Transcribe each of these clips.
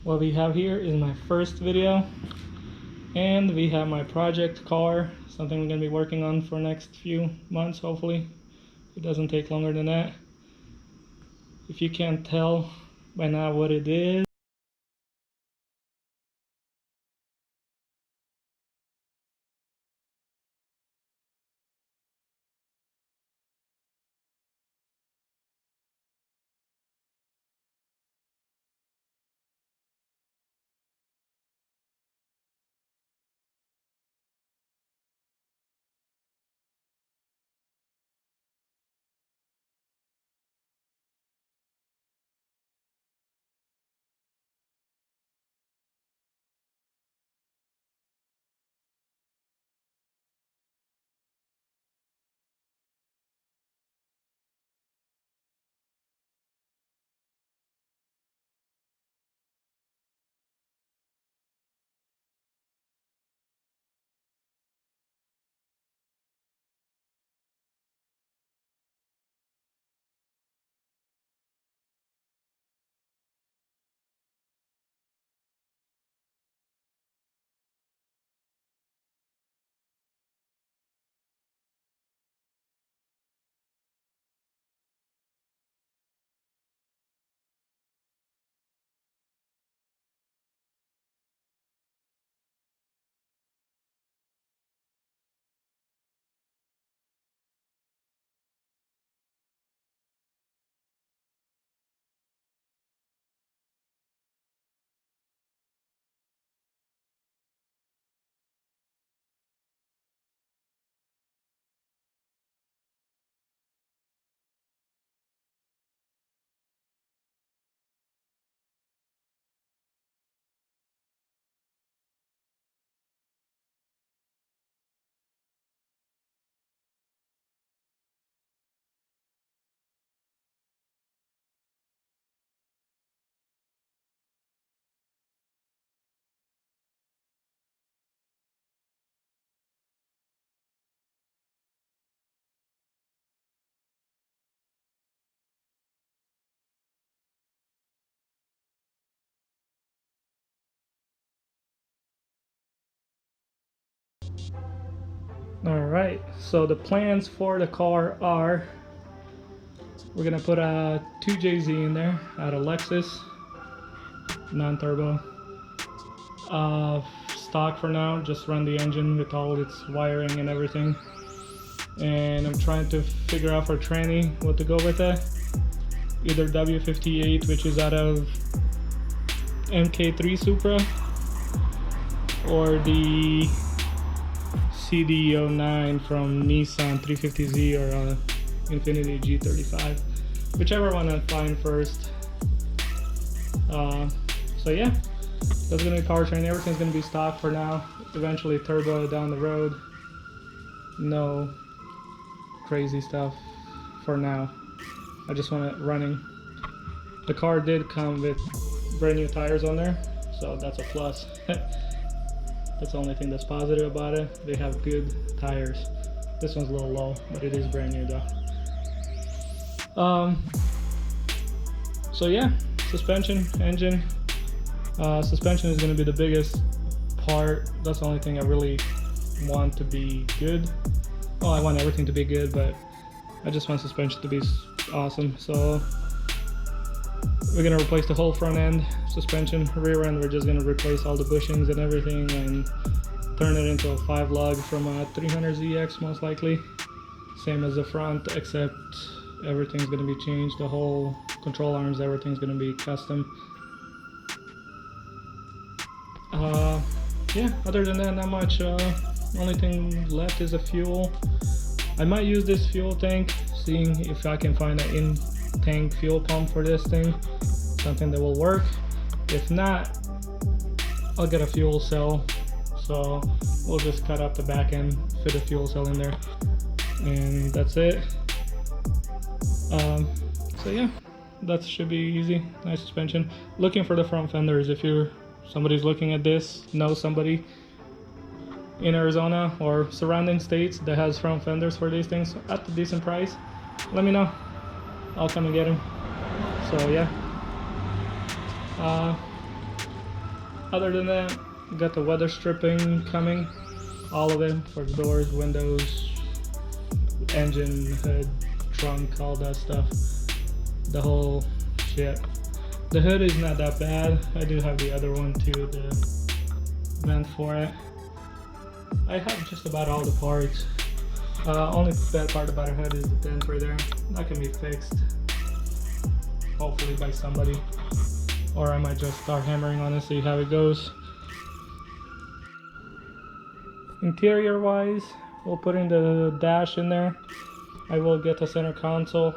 what we have here is my first video, and we have my project car, something we're going to be working on for next few months. Hopefully it doesn't take longer than that. If you can't tell by now what it is, alright, so the plans for the car are, we're gonna put a 2JZ in there out of Lexus, non-turbo. Stock for now, just run the engine with all its wiring and everything. And I'm trying to figure out for tranny what to go with it. Either W58, which is out of MK3 Supra, or the CD09 from Nissan 350Z or Infiniti G35, whichever one I find first. So yeah, that's gonna be powertrain. Everything's gonna be stock for now. Eventually turbo down the road. No crazy stuff for now. I just want it running. The car did come with brand new tires on there, so that's a plus. That's the only thing that's positive about it. They have good tires. This one's a little low, but it is brand new though. So yeah, suspension, engine. Suspension is going to be the biggest part. That's the only thing I really want to be good. Well, I want everything to be good, but I just want suspension to be awesome. So we're going to replace the whole front end suspension. Rear end, we're just going to replace all the bushings and everything and turn it into a 5-lug from a 300ZX most likely. Same as the front, except everything's going to be changed. The whole control arms, everything's going to be custom. Yeah, other than that, not much. Only thing left is a fuel. I might use this fuel tank, seeing if I can find an in-tank fuel pump for this thing, something that will work. If not, I'll get a fuel cell. So we'll just cut up the back end, fit a fuel cell in there, and that's it. So yeah, that should be easy. Nice suspension. Looking for the front fenders. If somebody's looking at this, know somebody in Arizona or surrounding states that has front fenders for these things at a decent price, let me know. I'll come and get them. So yeah, Other than that, got the weather stripping coming, all of it for the doors, windows, engine, hood, trunk, all that stuff, the whole shit. The hood is not that bad. I do have the other one too, the vent for it. I have just about all the parts. Only bad part about a hood is the dent right there. That can be fixed, hopefully by somebody, or I might just start hammering on it, see how it goes. Interior wise, we'll put in the dash in there. I will get a center console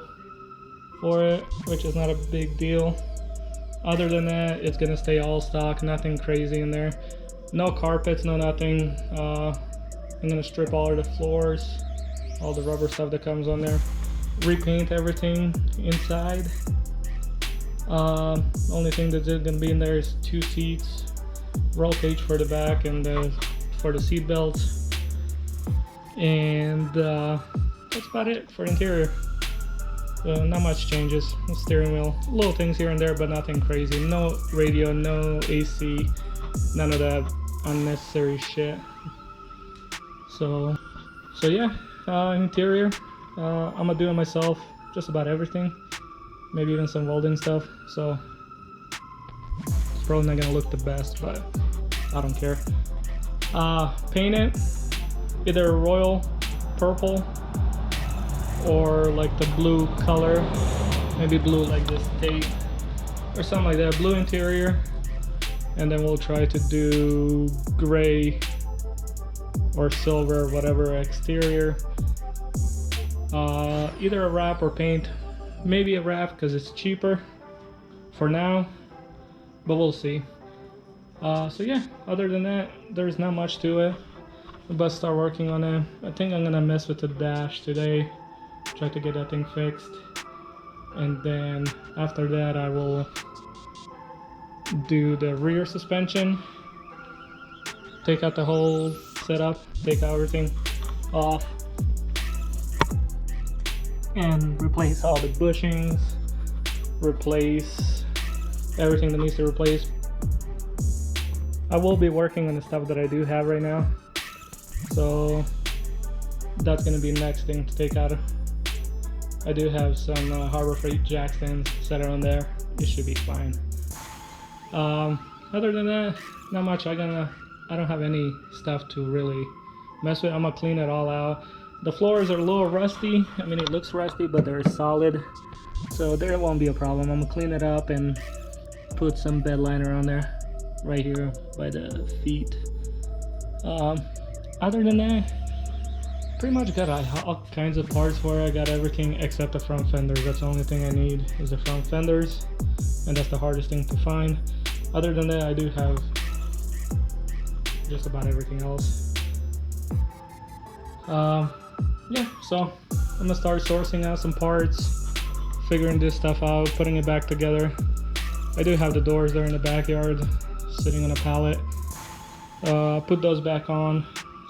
for it, which is not a big deal. Other than that, it's gonna stay all stock, nothing crazy in there. No carpets, no nothing. I'm gonna strip all of the floors, all the rubber stuff that comes on there. Repaint everything inside. Only thing that's gonna be in there is 2 seats, roll cage for the back and for the seat belts. And that's about it for interior. Not much changes. The steering wheel, little things here and there, but nothing crazy. No radio, no AC, none of that unnecessary shit. So yeah, interior, I'm gonna do it myself, just about everything, maybe even some welding stuff. So it's probably not gonna look the best, but I don't care. Paint it either royal purple or like the blue color, maybe blue like this tape or something like that. Blue interior, and then we'll try to do gray or silver, whatever exterior. Either a wrap or paint. Maybe a wrap because it's cheaper for now, but we'll see. So yeah, other than that, there's not much to it. But start working on it. I think I'm gonna mess with the dash today, try to get that thing fixed, and then after that I will do the rear suspension, take out the whole setup, take out everything off, and replace all the bushings, replace everything that needs to replace. I will be working on the stuff that I do have right now, so that's gonna be the next thing to take out. I do have some Harbor Freight jack stands set around there. It should be fine. Other than that, not much. I don't have any stuff to really mess with. I'm gonna clean it all out. The floors are a little rusty. I mean, it looks rusty, but they're solid, so there won't be a problem. I'm gonna clean it up and put some bed liner on there, right here by the feet. Other than that, pretty much got all kinds of parts for it. I got everything except the front fenders. That's the only thing I need is the front fenders, and that's the hardest thing to find. Other than that, I do have just about everything else. Yeah, so I'm gonna start sourcing out some parts, figuring this stuff out, putting it back together. I do have the doors there in the backyard sitting on a pallet. Put those back on,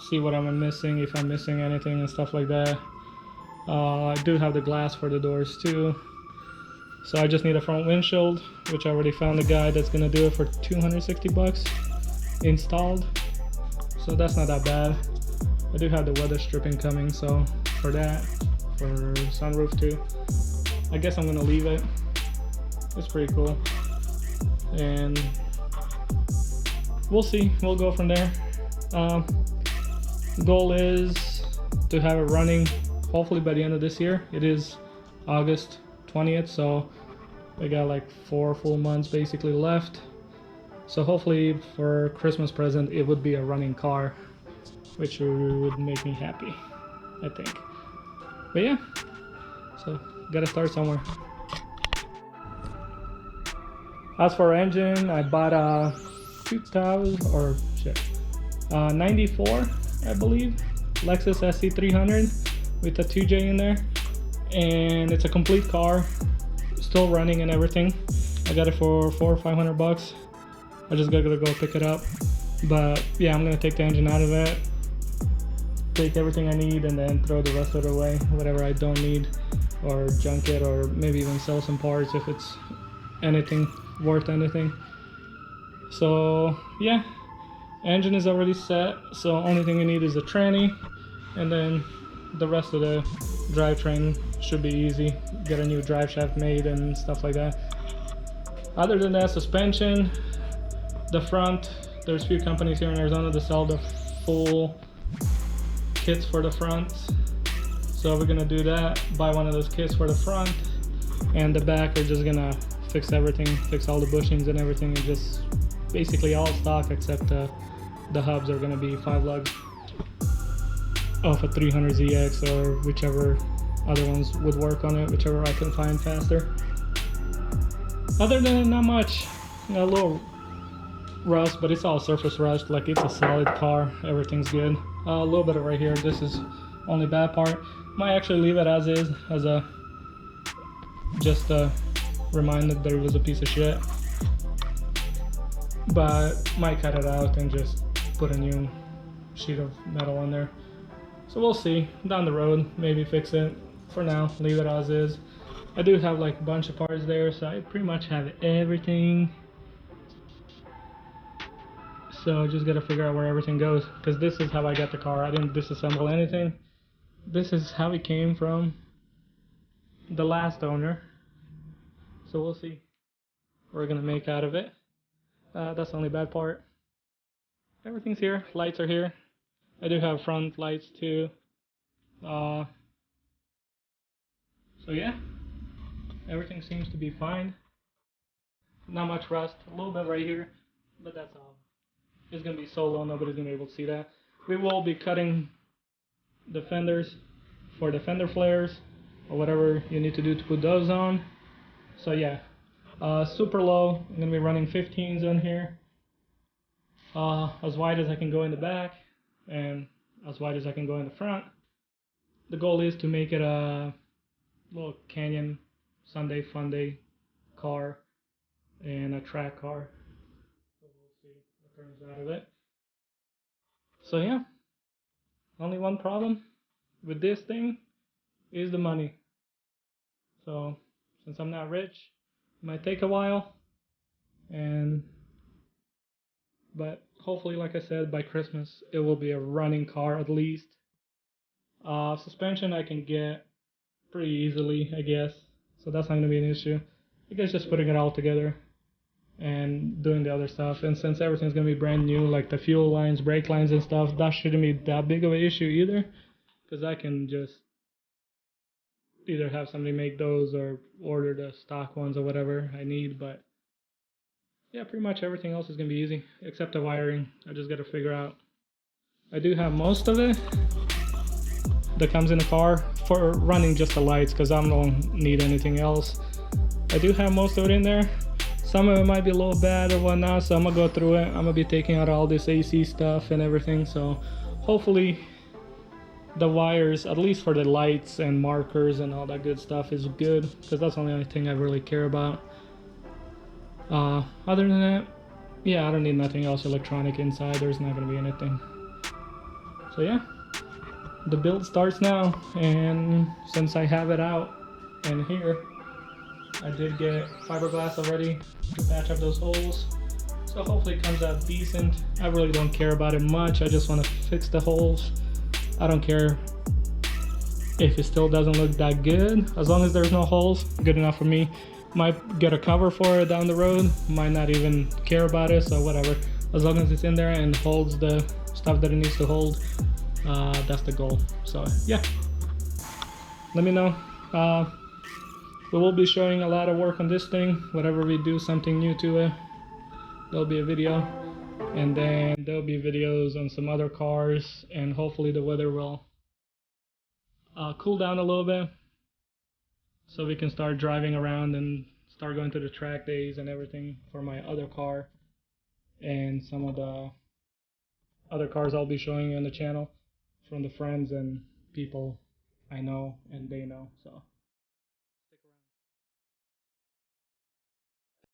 see what I'm missing, if I'm missing anything and stuff like that. I do have the glass for the doors too, so I just need a front windshield, which I already found a guy that's gonna do it for 260 bucks installed, so that's not that bad. I do have the weather stripping coming, so for that, for sunroof too, I guess I'm gonna leave it. It's pretty cool, and we'll see, we'll go from there. Goal is to have it running hopefully by the end of this year. It is August 20th, so we got like 4 full months basically left. So hopefully for Christmas present it would be a running car, which would make me happy, I think. But yeah, so gotta start somewhere. As for engine, I bought a 94, I believe, Lexus SC300 with a 2J in there, and it's a complete car, still running and everything. I got it for $400 or $500. I just gotta go pick it up. But yeah, I'm gonna take the engine out of it, take everything I need, and then throw the rest of it away, whatever I don't need, or junk it, or maybe even sell some parts if it's anything worth anything. So yeah, engine is already set, so only thing you need is a tranny, and then the rest of the drivetrain should be easy. Get a new drive shaft made and stuff like that. Other than that, suspension, the front, there's a few companies here in Arizona that sell the full kits for the front. So we're gonna do that, buy one of those kits for the front, and the back we're just gonna fix everything, fix all the bushings and everything, and just basically all stock except the hubs are gonna be 5 lugs off a 300ZX or whichever other ones would work on it, whichever I can find faster. Other than that, not much. A little rust, but it's all surface rust. Like, it's a solid car, everything's good. A little bit of right here, this is only bad part. Might actually leave it as is, as a just a reminder that it was a piece of shit, but might cut it out and just put a new sheet of metal on there. So we'll see down the road, maybe fix it. For now, leave it as is. I do have like a bunch of parts there, so I pretty much have everything. So I just gotta figure out where everything goes, because this is how I got the car. I didn't disassemble anything. This is how it came from the last owner. So we'll see what we're gonna make out of it. That's the only bad part. Everything's here. Lights are here. I do have front lights too. So yeah, everything seems to be fine. Not much rust. A little bit right here, but that's all. It's gonna be so low, nobody's gonna be able to see that. We will be cutting the fenders for the fender flares or whatever you need to do to put those on. So yeah, super low. I'm gonna be running 15s on here, as wide as I can go in the back and as wide as I can go in the front. The goal is to make it a little canyon Sunday fun day car and a track car. So we'll see what turns out of it. So yeah, only one problem with this thing is the money. So since I'm not rich, it might take a while, but hopefully, like I said, by Christmas it will be a running car at least. Suspension I can get pretty easily, I guess, so that's not gonna be an issue. I guess just putting it all together and doing the other stuff. And since everything's gonna be brand new, like the fuel lines, brake lines and stuff, that shouldn't be that big of an issue either, because I can just either have somebody make those or order the stock ones or whatever I need. But yeah, pretty much everything else is gonna be easy except the wiring. I just gotta figure out. I do have most of it that comes in the car for running just the lights, because I don't need anything else. I do have most of it in there. Some of it might be a little bad or whatnot, so I'm gonna go through it. I'm gonna be taking out all this AC stuff and everything, so hopefully the wires, at least for the lights and markers and all that good stuff, is good, because that's the only thing I really care about. Other than that, yeah, I don't need nothing else electronic inside. There's not gonna be anything. So yeah, the build starts now, and since I have it out and here, I did get fiberglass already to patch up those holes, so hopefully it comes out decent. I really don't care about it much. I just want to fix the holes. I don't care if it still doesn't look that good, as long as there's no holes, good enough for me. Might get a cover for it down the road, might not even care about it, so whatever. As long as it's in there and holds the stuff that it needs to hold, that's the goal. So yeah, let me know. We will be showing a lot of work on this thing. Whenever we do something new to it, there'll be a video, and then there'll be videos on some other cars, and hopefully the weather will cool down a little bit, so we can start driving around and start going to the track days and everything for my other car and some of the other cars I'll be showing you on the channel from the friends and people I know and they know. So